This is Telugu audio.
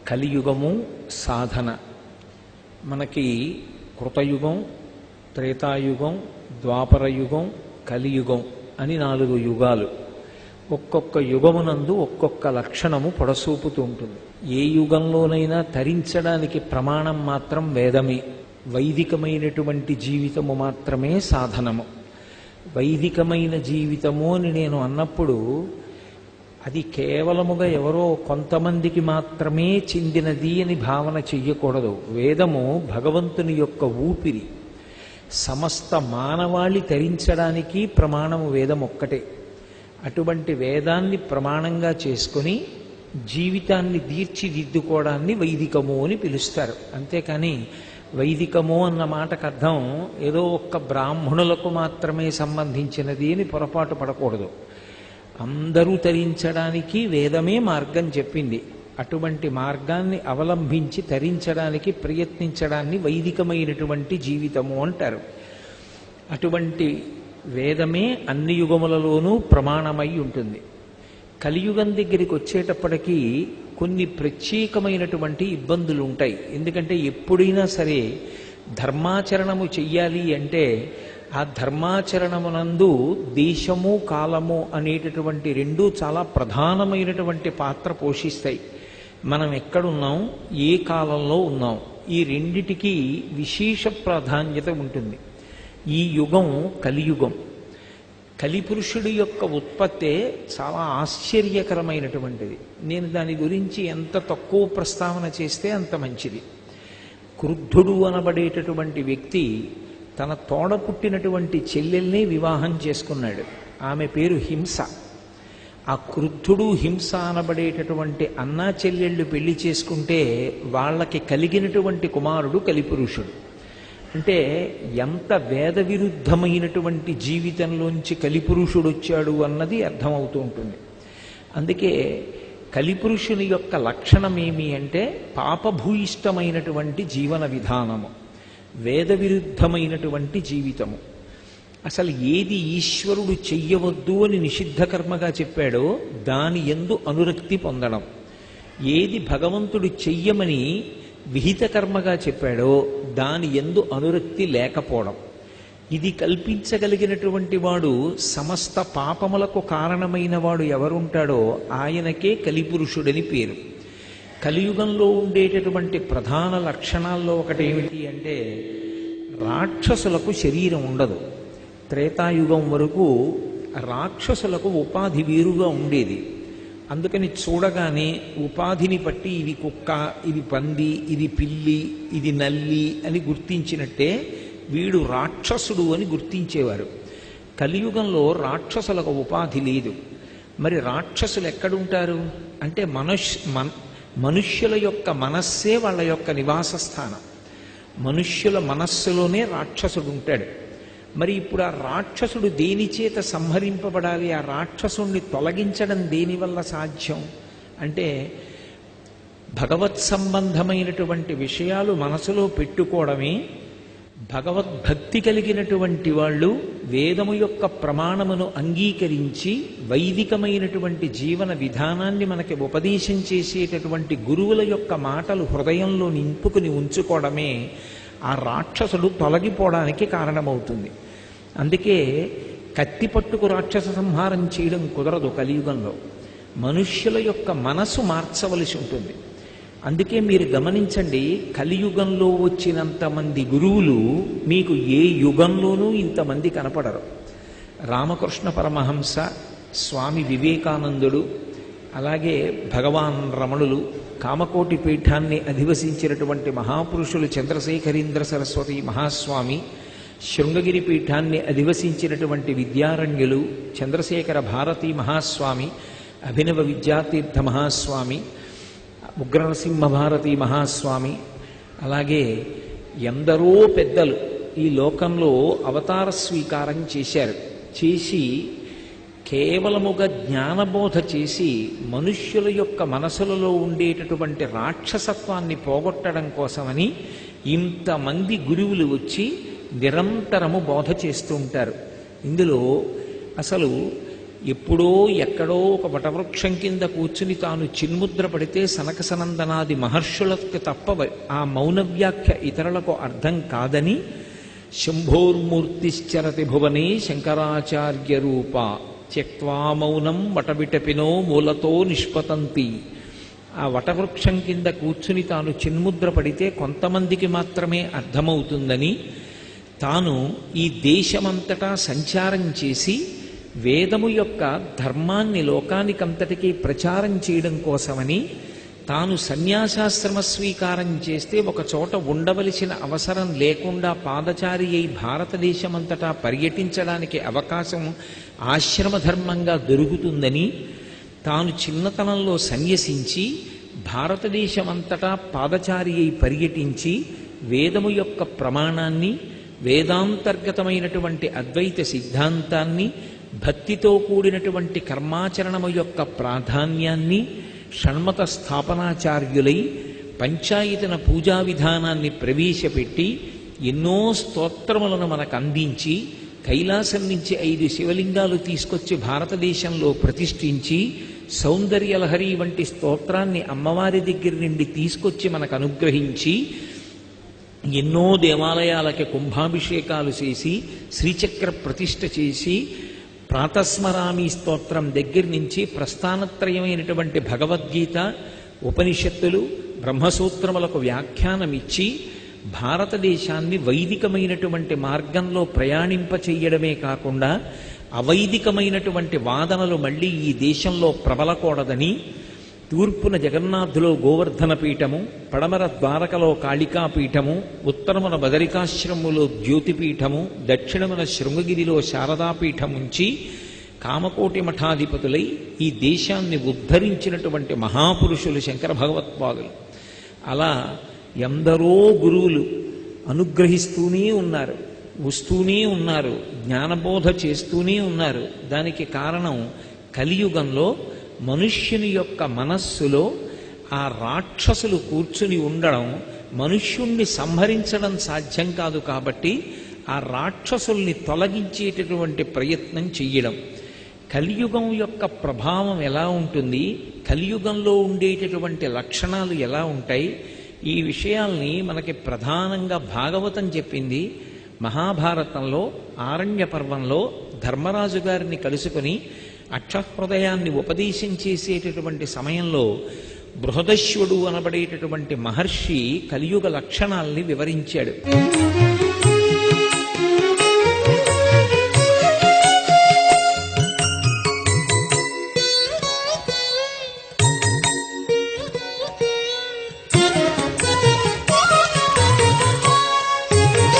కలియుగము సాధన. మనకి కృతయుగం, త్రేతాయుగం, ద్వాపరయుగం, కలియుగం అని 4 యుగాలు. ఒక్కొక్క యుగమునందు ఒక్కొక్క లక్షణము పొడసూపుతూ ఉంటుంది. ఏ యుగంలోనైనా తరించడానికి ప్రమాణం మాత్రం వేదమే. వైదికమైనటువంటి జీవితము మాత్రమే సాధనము. వైదికమైన జీవితము అని నేను అన్నప్పుడు అది కేవలముగా ఎవరో కొంతమందికి మాత్రమే చెందినది అని భావన చెయ్యకూడదు. వేదము భగవంతుని యొక్క ఊపిరి. సమస్త మానవాళి తరించడానికి ప్రమాణము వేదం ఒక్కటే. అటువంటి వేదాన్ని ప్రమాణంగా చేసుకుని జీవితాన్ని తీర్చిదిద్దుకోవడాన్ని వైదికము అని పిలుస్తారు. అంతేకాని వైదికము అన్న మాటకు అర్థం ఏదో ఒక్క బ్రాహ్మణులకు మాత్రమే సంబంధించినది అని పొరపాటు పడకూడదు. అందరూ తరించడానికి వేదమే మార్గం చెప్పింది. అటువంటి మార్గాన్ని అవలంబించి తరించడానికి ప్రయత్నించడాన్ని వైదికమైనటువంటి జీవితము అంటారు. అటువంటి వేదమే అన్ని యుగములలోనూ ప్రమాణమై ఉంటుంది. కలియుగం దగ్గరికి వచ్చేటప్పటికీ కొన్ని ప్రత్యేకమైనటువంటి ఇబ్బందులు ఉంటాయి. ఎందుకంటే ఎప్పుడైనా సరే ధర్మాచరణము చెయ్యాలి అంటే ఆ ధర్మాచరణమునందు దేశము కాలము అనేటటువంటి 2 చాలా ప్రధానమైనటువంటి పాత్ర పోషిస్తాయి. మనం ఎక్కడున్నాం, ఏ కాలంలో ఉన్నాం, ఈ రెండిటికి విశేష ప్రాధాన్యత ఉంటుంది. ఈ యుగం కలియుగం. కలిపురుషుడి యొక్క ఉత్పత్తే చాలా ఆశ్చర్యకరమైనటువంటిది. నేను దాని గురించి ఎంత తక్కువ ప్రస్తావన చేస్తే అంత మంచిది. క్రుద్ధుడు అనబడేటటువంటి వ్యక్తి తన తోడ పుట్టినటువంటి చెల్లెల్ని వివాహం చేసుకున్నాడు. ఆమె పేరు హింస. ఆ క్రుద్ధుడు హింస అనబడేటటువంటి అన్నా చెల్లెళ్ళు పెళ్లి చేసుకుంటే వాళ్ళకి కలిగినటువంటి కుమారుడు కలిపురుషుడు. అంటే ఎంత వేద విరుద్ధమైనటువంటి జీవితంలోంచి కలిపురుషుడు వచ్చాడు అన్నది అర్థమవుతూ ఉంటుంది. అందుకే కలిపురుషుని యొక్క లక్షణం ఏమి అంటే పాపభూయిష్టమైనటువంటి జీవన విధానము, వేద విరుద్ధమైనటువంటి జీవితము. అసలు ఏది ఈశ్వరుడు చెయ్యవద్దు అని నిషిద్ధ కర్మగా చెప్పాడో దాని యందు అనురక్తి పొందడం, ఏది భగవంతుడు చెయ్యమని విహిత కర్మగా చెప్పాడో దాని యందు అనురక్తి లేకపోవడం, ఇది కల్పించగలిగినటువంటి వాడు సమస్త పాపములకు కారణమైన వాడు ఎవరుంటాడో ఆయనకే కలిపురుషుడని పేరు. కలియుగంలో ఉండేటటువంటి ప్రధాన లక్షణాల్లో ఒకటి ఏమిటి అంటే రాక్షసులకు శరీరం ఉండదు. త్రేతాయుగం వరకు రాక్షసులకు ఉపాధి వేరుగా ఉండేది. అందుకని చూడగానే ఉపాధిని బట్టి ఇది కుక్క, ఇది పంది, ఇది పిల్లి, ఇది నల్లి అని గుర్తించినట్టే వీడు రాక్షసుడు అని గుర్తించేవారు. కలియుగంలో రాక్షసులకు ఉపాధి లేదు. మరి రాక్షసులు ఎక్కడుంటారు అంటే మనుష్యుల యొక్క మనస్సే వాళ్ళ యొక్క నివాస స్థానం. మనుష్యుల మనస్సులోనే రాక్షసుడు ఉంటాడు. మరి ఇప్పుడు ఆ రాక్షసుడు దేని చేత సంహరింపబడాలి? ఆ రాక్షసుణ్ణి తొలగించడం దేనివల్ల సాధ్యం అంటే భగవత్ సంబంధమైనటువంటి విషయాలు మనసులో పెట్టుకోవడమే. భగవద్భక్తి కలిగినటువంటి వాళ్ళు వేదము యొక్క ప్రమాణమును అంగీకరించి వైదికమైనటువంటి జీవన విధానాన్ని మనకి ఉపదేశం చేసేటటువంటి గురువుల యొక్క మాటలు హృదయంలో నింపుకుని ఉంచుకోవడమే ఆ రాక్షసుడు తొలగిపోవడానికి కారణమవుతుంది. అందుకే కత్తి పట్టుకు రాక్షస సంహారం చేయడం కుదరదు. కలియుగంలో మనుష్యుల యొక్క మనసు మార్చవలసి ఉంటుంది. అందుకే మీరు గమనించండి, కలియుగంలో వచ్చినంతమంది గురువులు మీకు ఏ యుగంలోనూ ఇంతమంది కనపడరు. రామకృష్ణ పరమహంస, స్వామి వివేకానందుడు, అలాగే భగవాన్ రమణులు, కామకోటి పీఠాన్ని అధివసించినటువంటి మహాపురుషులు చంద్రశేఖరేంద్ర సరస్వతి మహాస్వామి, శృంగగిరి పీఠాన్ని అధివసించినటువంటి విద్యారణ్యులు చంద్రశేఖర భారతీ మహాస్వామి, అభినవ విద్యాతీర్థ మహాస్వామి, ఉగ్రనరసింహ భారతీ మహాస్వామి, అలాగే ఎందరో పెద్దలు ఈ లోకంలో అవతార స్వీకారం చేశారు. చేసి కేవలముగా జ్ఞానబోధ చేసి మనుష్యుల యొక్క మనసులలో ఉండేటటువంటి రాక్షసత్వాన్ని పోగొట్టడం కోసమని ఇంతమంది గురువులు వచ్చి నిరంతరము బోధ చేస్తూ ఉంటారు. ఇందులో అసలు ఎప్పుడో ఎక్కడో ఒక వటవృక్షం కింద కూర్చుని తాను చిన్ముద్ర పడితే సనకసనందనాది మహర్షులకు తప్ప ఆ మౌన వ్యాఖ్య ఇతరులకు అర్థం కాదని శంభోర్మూర్తిశ్చరతి భువనే శంకరాచార్య రూప త్యక్వా మౌనం వటవిటపినో మూలతో నిష్పతంతి. ఆ వటవృక్షం కింద కూర్చుని తాను చిన్ముద్ర పడితే కొంతమందికి మాత్రమే అర్థమవుతుందని తాను ఈ దేశమంతటా సంచారం చేసి వేదము యొక్క ధర్మాన్ని లోకానికంతటికీ ప్రచారం చేయడం కోసమని తాను సన్యాసాశ్రమ స్వీకారం చేస్తే ఒక చోట ఉండవలసిన అవసరం లేకుండా పాదచారి అయి భారతదేశమంతటా పర్యటించడానికి అవకాశం ఆశ్రమధర్మంగా దొరుకుతుందని తాను చిన్నతనంలో సన్యసించి భారతదేశమంతటా పాదచారి అయి పర్యటించి వేదము యొక్క ప్రమాణాన్ని వేదాంతర్గతమైనటువంటి అద్వైత సిద్ధాంతాన్ని భక్తితో కూడినటువంటి కర్మాచరణము యొక్క ప్రాధాన్యాన్ని షణ్మత స్థాపనాచార్యులై పంచాయతన పూజా విధానాన్ని ప్రవేశపెట్టి ఎన్నో స్తోత్రములను మనకు అందించి కైలాసం నుంచి 5 శివలింగాలు తీసుకొచ్చి భారతదేశంలో ప్రతిష్ఠించి సౌందర్యలహరి వంటి స్తోత్రాన్ని అమ్మవారి దగ్గర నుండి తీసుకొచ్చి మనకు అనుగ్రహించి ఎన్నో దేవాలయాలకి కుంభాభిషేకాలు చేసి శ్రీచక్ర ప్రతిష్ఠ చేసి ప్రాతస్మరామి స్తోత్రం దగ్గర నుంచి ప్రస్థానత్రయమైనటువంటి భగవద్గీత ఉపనిషత్తులు బ్రహ్మసూత్రములకు వ్యాఖ్యానమిచ్చి భారతదేశాన్ని వైదికమైనటువంటి మార్గంలో ప్రయాణింపచేయడమే కాకుండా అవైదికమైనటువంటి వాదనలు మళ్ళీ ఈ దేశంలో ప్రబలకూడదని తూర్పున జగన్నాథులో గోవర్ధన పీఠము, పడమర ద్వారకలో కాళికాపీఠము, ఉత్తరమున బదరికాశ్రములో జ్యోతిపీఠము, దక్షిణమున శృంగగిరిలో శారదాపీఠం ఉంచి కామకోటి మఠాధిపతులై ఈ దేశాన్ని ఉద్ధరించినటువంటి మహాపురుషులు శంకర భగవత్పాదులు. అలా ఎందరో గురువులు అనుగ్రహిస్తూనే ఉన్నారు, వస్తూనే ఉన్నారు, జ్ఞానబోధ చేస్తూనే ఉన్నారు. దానికి కారణం కలియుగంలో మనుష్యుని యొక్క మనస్సులో ఆ రాక్షసులు కూర్చుని ఉండడం, మనుష్యుణ్ణి సంహరించడం సాధ్యం కాదు కాబట్టి ఆ రాక్షసుల్ని తొలగించేటటువంటి ప్రయత్నం చెయ్యడం. కలియుగం యొక్క ప్రభావం ఎలా ఉంటుంది, కలియుగంలో ఉండేటటువంటి లక్షణాలు ఎలా ఉంటాయి, ఈ విషయాల్ని మనకి ప్రధానంగా భాగవతం చెప్పింది. మహాభారతంలో ఆరణ్య పర్వంలో ధర్మరాజు గారిని కలుసుకొని అక్షహృదయాన్ని ఉపదేశం చేసేటటువంటి సమయంలో బృహదశ్వుడు అనబడేటటువంటి మహర్షి కలియుగ లక్షణాల్ని వివరించాడు.